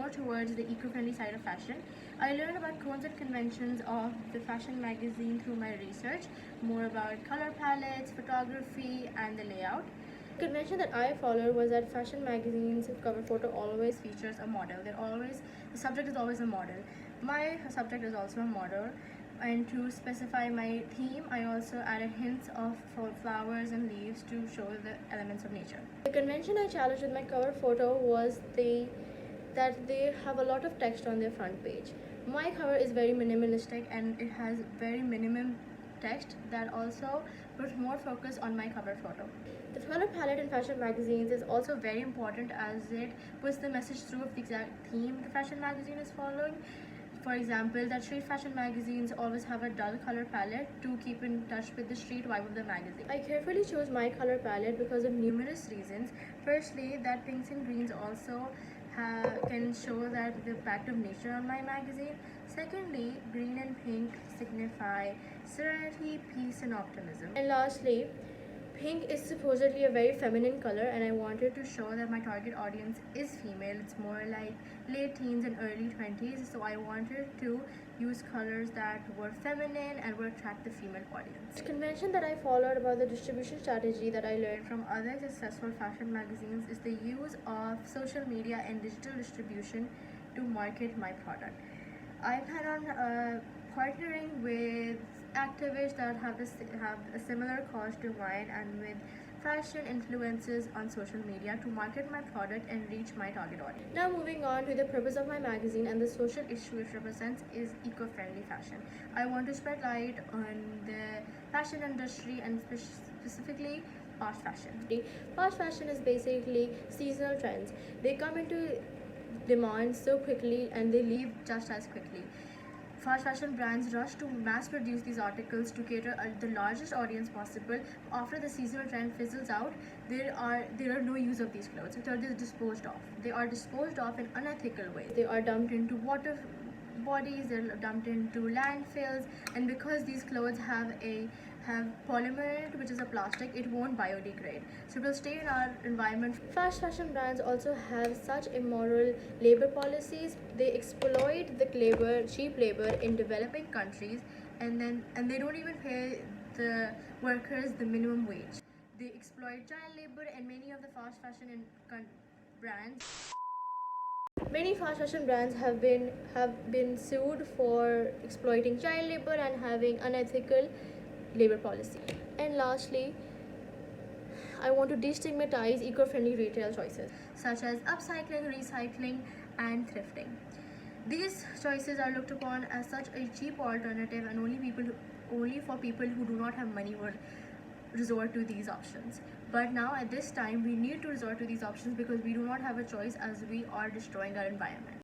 more towards the eco-friendly side of fashion. I learned about codes and conventions of the fashion magazine through my research, more about color palettes, photography, and the layout. The convention that I followed was that fashion magazines cover photo always features a model. The subject is always a model. My subject is also a model, and to specify my theme, I also added hints of flowers and leaves to show the elements of nature. The convention I challenged with my cover photo was that they have a lot of text on their front page. My cover is very minimalistic and it has very minimum text that also puts more focus on my cover photo. The color palette in fashion magazines is also very important as it puts the message through of the exact theme the fashion magazine is following. For example, that street fashion magazines always have a dull color palette to keep in touch with the street vibe of the magazine. I carefully chose my color palette because of numerous reasons. Firstly, that pinks and greens also can show that the impact of nature on my magazine. Secondly, green and pink signify serenity, peace, and optimism. And lastly, pink is supposedly a very feminine color, and I wanted to show that my target audience is female. It's more like late teens and early 20s, so I wanted to use colors that were feminine and would attract the female audience. The convention that I followed about the distribution strategy that I learned from other successful fashion magazines is the use of social media and digital distribution to market my product. I plan on partnering with activists that have a similar cause to mine and with fashion influencers on social media to market my product and reach my target audience. Now moving on to the purpose of my magazine and the social issue it represents is eco-friendly fashion. I want to spread light on the fashion industry and specifically fast fashion. Fast fashion is basically seasonal trends. They come into demand so quickly and they leave just as quickly. Fast fashion brands rush to mass produce these articles to cater the largest audience possible. After the seasonal trend fizzles out, there are no use of these clothes. They're just disposed of. They are disposed of in unethical ways. They are dumped into water bodies, they're dumped into landfills, and because these clothes have polymer in it, which is a plastic, it won't biodegrade, so it will stay in our environment. Fast fashion brands also have such immoral labor policies. They exploit the cheap labor in developing countries, and they don't even pay the workers the minimum wage. They exploit child labor, and many of the fast fashion brands Many fast fashion brands have been sued for exploiting child labor and having unethical labor policy. And lastly, I want to destigmatize eco-friendly retail choices such as upcycling, recycling, and thrifting. These choices are looked upon as such a cheap alternative, and only for people who do not have money would resort to these options. But now at this time we need to resort to these options because we do not have a choice as we are destroying our environment.